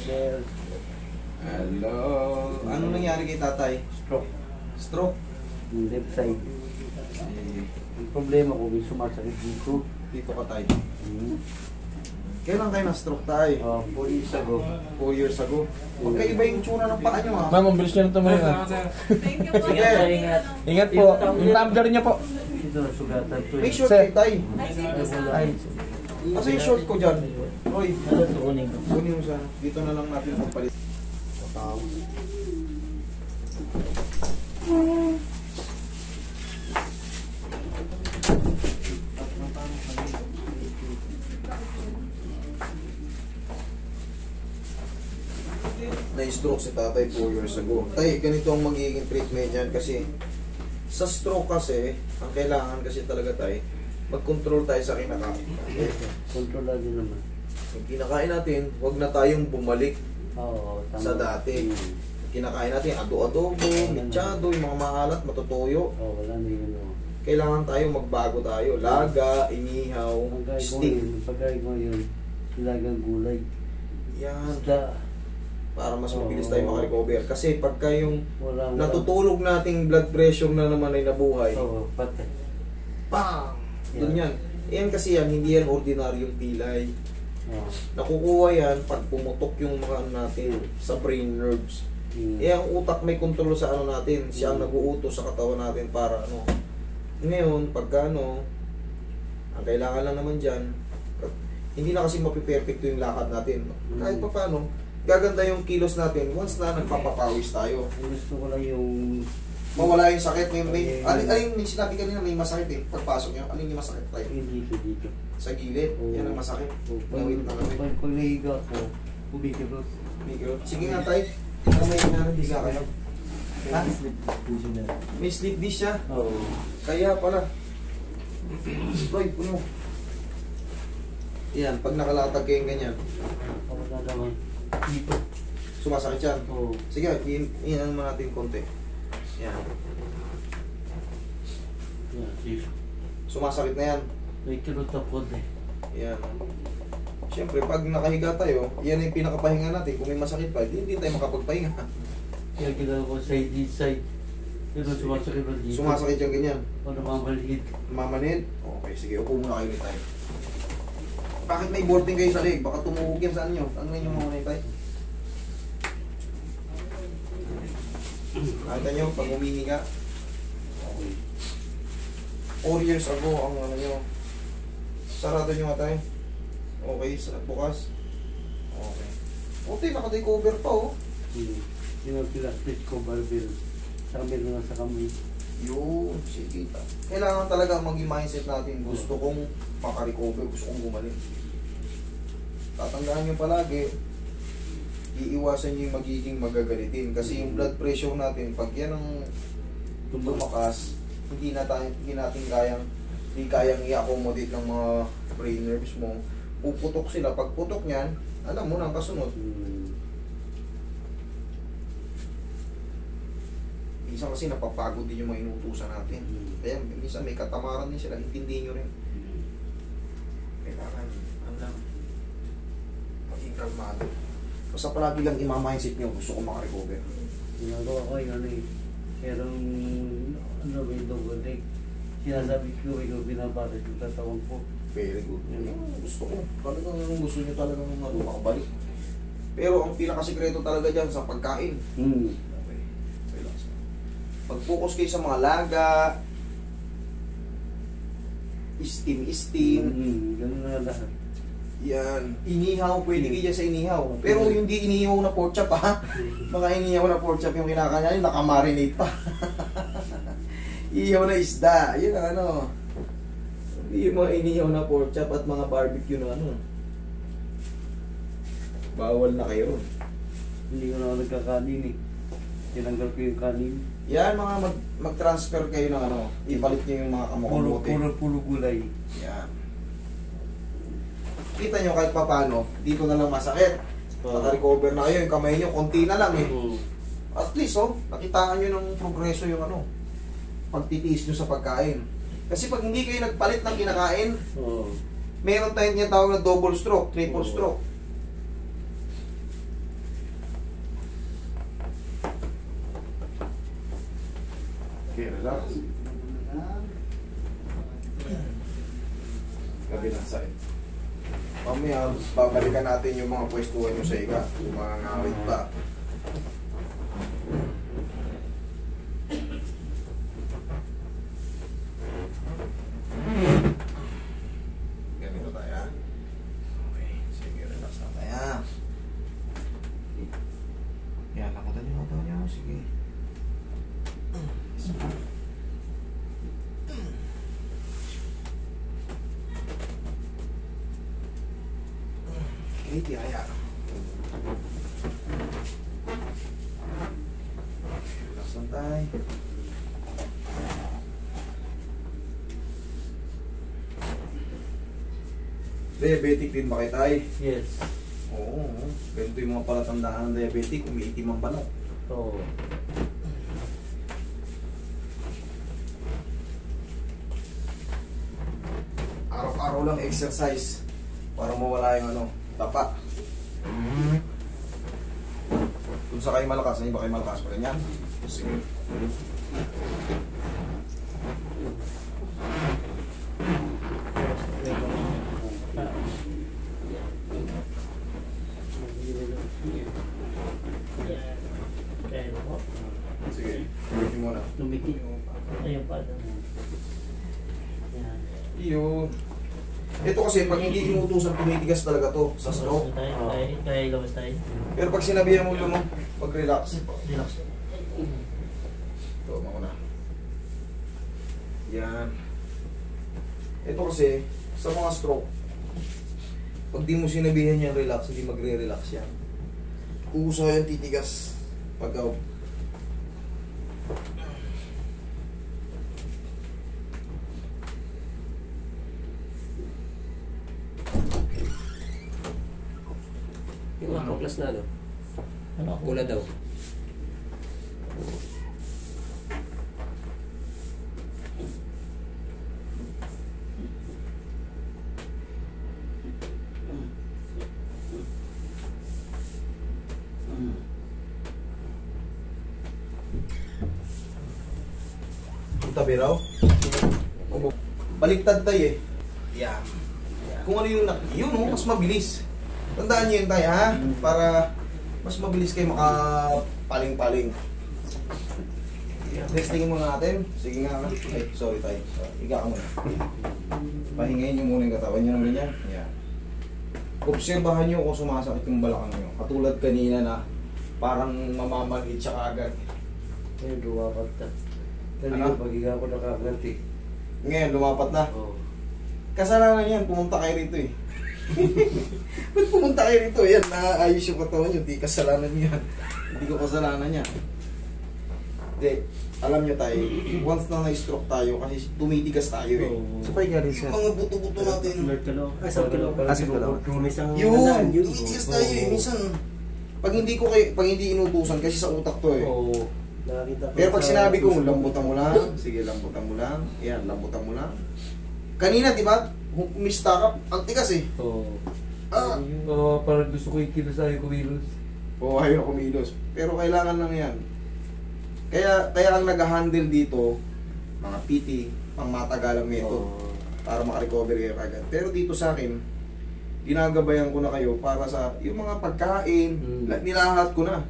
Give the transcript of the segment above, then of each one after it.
sir. Hello. Ano nangyari kay tatay? Stroke. Stroke? Yung left side. Ang problema ko, may sumasakit dito. Dito ka tayo. Hmm. Kailan kayo na-stroke tayo? 4 years ago. 4 years ago. Magkaiba yung tsura ng paa nyo ha. Ma'am, ang bilis nyo na tumayo ha. Thank you po. Sige. Ingat. Ingat po. Yung tumbler niya po. Ito, sugatan to. Make sure Sir. kayo tayo. Ay, sige sa Ay, Kasi yung short ko dyan. Roy, Ano ito kunin ko? kunin mo sana. Dito na lang natin magpalit. Tao. Na-stroke si tatay 4 years ago. Tay, ganito ang magiging treatment yan kasi sa stroke kasi, ang kailangan kasi talaga tay, mag-control tayo sa kinakain. Kontrolado naman. Yung kinakain natin, huwag na tayong bumalik Oo, tama. sa dati. Hmm. Kinakain natin ado-adobo, mitsado, yung mga maalat, matutuyo. Oo, wala na yun. Kailangan tayo magbago tayo. Laga, inihaw, Pagkain ko stick. yun, pagkain ko yun, silagang gulay. Yan. Isda, Para mas mabilis tayo makarecover. Kasi pagka yung wala. natutulog nating blood pressure na naman ay nabuhay, Oo, patay. bang! Doon yan. Yan kasi yan, hindi yan ordinaryong pilay. Oo. Nakukuha yan pag pumutok yung mga ano natin sa brain nerves. Eh, ang utak may kontrol sa ano natin. Siya ang nag-uutos sa katawan natin para ano. Ngayon, pagka ano, ang kailangan lang naman dyan, hindi na kasi mapiperfecto yung lakad natin. Kahit pa paano, gaganda yung kilos natin once na nagpapapawis tayo. Ang gusto ko lang yung Mawala yung sakit. Alin yung sinabi kanina may masakit eh. Pagpasok nyo, alin yung masakit tayo? dito. Sa gilid, Oo. yan ang masakit. Pag, Nawit na kami. pag nahiga ko, kumikibot. Miguel. Sige nga tayo. Tingnan mo yung nandiga kayo. Ha? May sleep dish siya. Oo. Kaya pala. Roy, puno. Yan, pag nakalatag kayong ganyan, Ako na naman. Dito. sumasakit yan. Oo. Sige, inan mo natin konti. Yan. Yan, dito. Sumasakit na yan. May kilot na konti. Yan. Siyempre, pag nakahiga tayo, yan yung pinakapahinga natin. Kung may masakit pa, hindi tayo makapagpahinga. Kaya ginawa ko side this side. Pero sumasakit na dito. Sumasakit yung ganyan. O namamalhid. Mamanid? Okay, sige. Upo muna kayo ulit tayo. Bakit may boarding kayo sa leg? Baka tumuhog yan sa inyo. Ano yung mga ulit tayo? Nakita nyo, pag humihinga. Okay. 4 years ago, ang ano nyo. Sarado nyo nga tayo. Okay, bukas. Okay. Puti, naka-decover pa oh. Yung plastic ko, barbell. Sa amin na sa kamay. Yun, sige. Kailangan talaga maging mindset natin. Gusto kong makarecover, gusto kong gumaling. Tatandaan nyo palagi, iiwasan nyo yung magiging magagalitin. Kasi yung blood pressure natin, pag yan ang tumakas, hindi kayang i-accommodate ng mga brain nerves mo. Puputok sila. Pag putok niyan, alam mo na ang kasunod. Minsan kasi napapagod din yung mga inuutusan natin. Kaya minsan may katamaran din sila, intindihin nyo rin. Kailangan, maging kalmado. Basta palagi lang ima-mindset nyo, gusto ko makarecover. Ginagawa ko yun eh. Merong may double leg. Sinasabi ko, ikaw binabarat yung katawan ko. Very good. Gusto ko. Talagang gusto nyo talagang makabalik. Pero ang pinakasikreto talaga dyan sa pagkain. Okay. Relax. Pag-focus kayo sa mga laga, steam. Ganun na lahat. Yan. Inihaw, pwede kayo dyan sa inihaw. Pero yung di inihaw na pork chop ha. Mga inihaw na pork chop yung kinakanya nyo, nakamarinate pa. Ihaw na isda. Yun ang ano. Yung mga inihaw na pork chop at mga barbecue na ano. Bawal na kayo. Hindi ko na ako nagkakanin eh. Tinanggal ko yung kanin. Yan mga mag-transfer kayo ng ano. Ipalit nyo yung mga kamokamote. Puro gulay. Yan. Kita nyo kahit pa paano, dito na lang masakit. Naka-recover na kayo, yung kamay nyo, konti na lang eh. At least oh, nakitaan nyo ng progreso yung ano, pagtitiis nyo sa pagkain. Kasi pag hindi kayo nagpalit ng kinakain, meron tayong tinatawag na double stroke, triple stroke. Relax. Kabilang side. Mamaya, babalikan natin yung mga pwestuhan nyo sa iga. Yung mga ngawit pa. Ganito tayo, ha? Okay, sige, relax na tayo, ha? Yan, lakutan nyo, lakutan nyo. Sige. Okay, tiyaya. Relax lang tayo. Diabetic din ba kayo tayo? Yes. Oo, ganito yung mga palatandaan ng diabetic, umiitim ang banok. Oo. Araw-araw lang exercise para mawala yung ano, tapa. Kung sa kayo malakas, hindi ba kayo malakas pa ganyan? Sige. Sige, ulitin mo na. Lumikit. Ayun pa. Yan. Yun. Ito kasi, pag hindi inutusan, tumitigas talaga to sa stroke. Kaya ilabas tayo. Pero pag sinabihan mo yun, pag-relax. Relax. Ito, mauna. Yan. Ito kasi, sa mga stroke, pag di mo sinabihan yan relax, hindi magre-relax yan. Kusa yan, titigas. Pag-out. Yung mga class na ano? Ano? Pula daw. Tabi raw. Baliktad tayo eh. Yan. Kung ano yung yun oh, mas mabilis. Tandaan nyo yun tayo ha. Para mas mabilis kayo makapaling-paling. Testingin muna natin. Sige nga. Ay, sorry tayo. Higa ka muna. Pahingayin nyo muna yung katawan nyo ng ganyan. Yan. Obserbahan nyo kung sumasakit yung balakang nyo. Katulad kanina na parang mamamagit siya agad. Ayun, lumapat na. Ano? Kanina pag-higa ko nakaganti. Ngayon, lumapat na. Oo. Kasalanan yan, pumunta kayo rito eh. Ba't pumunta kayo rito? Yan, naayos yung katawan nyo. Di kasalanan nyo yan. Hindi ko kasalanan yan. Hindi, alam nyo tayo, once na na-stroke tayo, kasi tumitigas tayo eh. Oo. Sa pa'y galing Yung mga buto-buto natin, Alert ka lang. Ay, sa kilo. Kasi ko lang. May isang yun, yun. tumitigas tayo eh. Minsan, pag hindi inutusan, kasi sa utak to eh. Oo. Nakakita ko Pero pag sa sinabi ko, Facebook. lambutan mo lang, sige, lambutan mo lang, yan, lambutan mo lang. Kanina, di ba, mista ka, ang tigas eh. Oo. Ah, Parang gusto ko ikilos sa'yo kumilos. oo, ayaw kumilos. Pero kailangan lang yan. Kaya ang nag-handle dito, mga PT, pang matagalang ito, Oo. para makarecover kayo agad. Pero dito sa akin, ginagabayan ko na kayo para sa yung mga pagkain, nilahat ko na.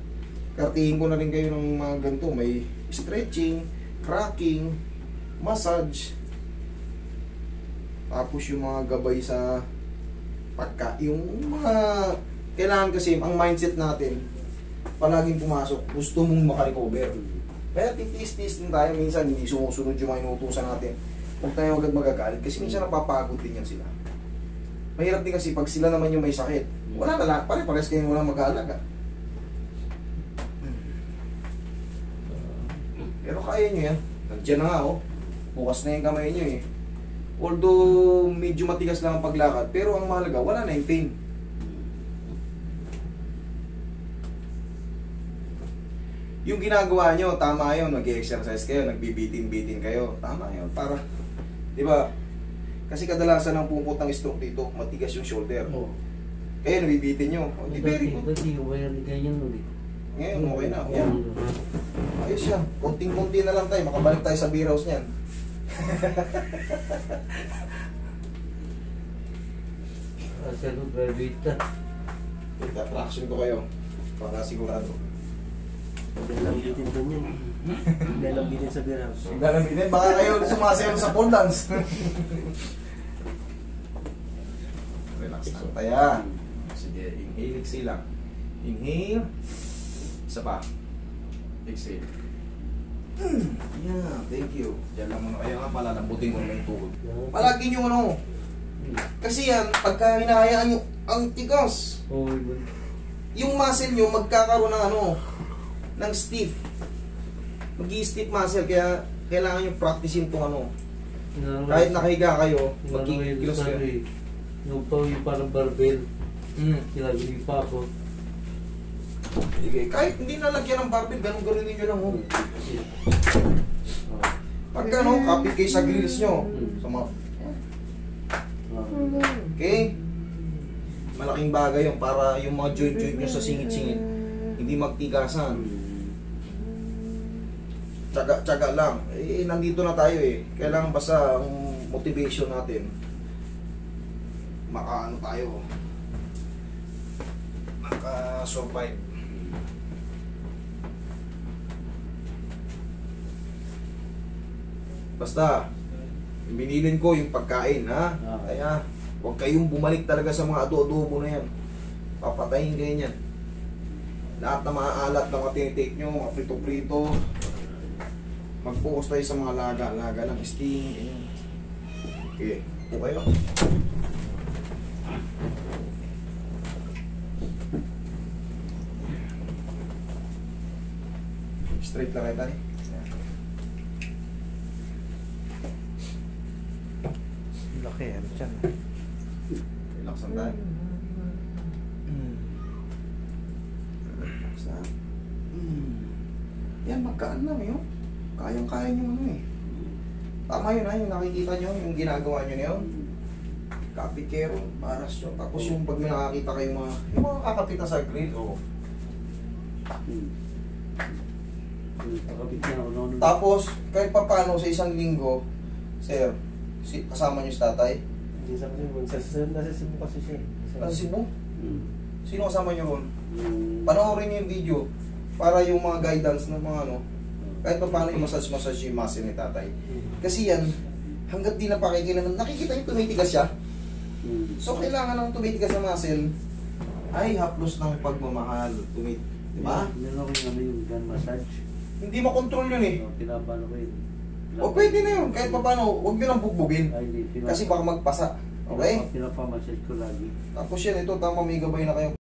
Kartihin ko na rin kayo ng mga ganito. May stretching, cracking, massage. Tapos yung mga gabay sa yung mga kailangan kasi, ang mindset natin, palaging pumasok, gusto mong makarecover. Kaya titiis-tiis din tayo, minsan hindi sumusunod yung mga inutusan natin. Huwag tayo agad magagalit kasi minsan napapagod din yan sila. Mahirap din kasi pag sila naman yung may sakit. Wala na lang, pare-pares kayo walang mag-aalaga. Pero kaya nyo yan. Nandiyan na nga oh. Bukas na yung kamay nyo eh. Although medyo matigas lang ang paglakad, pero ang mahalaga, wala na yung pain. Yung ginagawa nyo, tama yun, mag-exercise kayo, nagbibitin-bitin kayo, tama yun, para, di ba? Kasi kadalasan ng pupot ng stroke dito, matigas yung shoulder. Oo. Kaya nabibitin nyo, oh, di very good. Dati ko ba yan ganyan nun eh. Ngayon, okay na. Yan. Ayos yan. Konting-konti na lang tayo. Makabalik tayo sa beer house niyan. Kasi ano, private na. Ita, traction ko kayo. Para sigurado. Lalambitin doon yan. Lalambitin sa beer house. Galambitin, baka kayo sumasayaw sa pole dance. Relax lang tayo. Sige, inhale, exhale lang. Inhale. Isa pa. Exhale. Yeah, thank you. Diyan lang muna kayo nga, palalambutin ko na yung tuhod. Palagi nyo ano. Kasi yan, pagka hinahayaan nyo, ang tigas. Oo, iba. Yung muscle nyo magkakaroon ng ano, ng stiff. Mag-i-stiff muscle, kaya kailangan nyo practicein itong ano. Kahit nakahiga kayo, mag-i-kilos kayo. Yung pa yung parang barbell, kinagili pa ako. Sige, kahit hindi nalagyan ng barbell, ganun-ganun nyo lang. Oh. Pagka no, kapit kayo sa grills nyo. Sa mga... Okay? Malaking bagay yun para yung mga joint-joint nyo sa singit-singit hindi magtigasan. Tsaga-tsaga lang. Eh, nandito na tayo eh. Kailangan basta ang motivation natin. Makaano tayo. Maka-survive. Basta, binilin ko yung pagkain, ha? Kaya, huwag kayong bumalik talaga sa mga adobo na yan. Papatayin kayo niyan. Lahat na maaalat na mga tinitake nyo, mga prito-prito. Mag-focus tayo sa mga laga ng sting. Ganyan. Okay, po kayo. Straight lang kayo tayo. Laki, ano dyan? Relax lang tayo. Relax lang. Yan, magkaan lang yun. Kayang-kaya nyo ano eh. Tama yun ha, yung nakikita nyo, yung ginagawa nyo na yun. Kapit kayo, maras nyo. Tapos yung pag may nakakita kayong mga, yung mga kakapit na sa grill, oh. Pakabit na ako noon. Tapos, kahit pa paano sa isang linggo, sir, kasama nyo si tatay? Hindi sa nasa Cebu kasi siya. Nasa Cebu? Sino kasama nyo ron? Yung... Panoorin nyo yung video para yung mga guidance ng mga ano, kahit pa paano yung massage yung muscle ni tatay. Kasi yan, hanggat di napakikilaman, nakikita yung tumitigas siya. So, kailangan ng tumitigas na muscle ay haplos ng pagmamahal. Diba? Meron ako yung ano yung gun massage. Hindi makontrol yun eh. Pinapano ko yun. O pwede na yun, kahit pa paano, huwag nyo lang bugbugin. Ay, hindi. Kasi baka magpasa. Okay? Pinapamassage ko lagi. Tapos yan, ito, tama may gabay na kayo.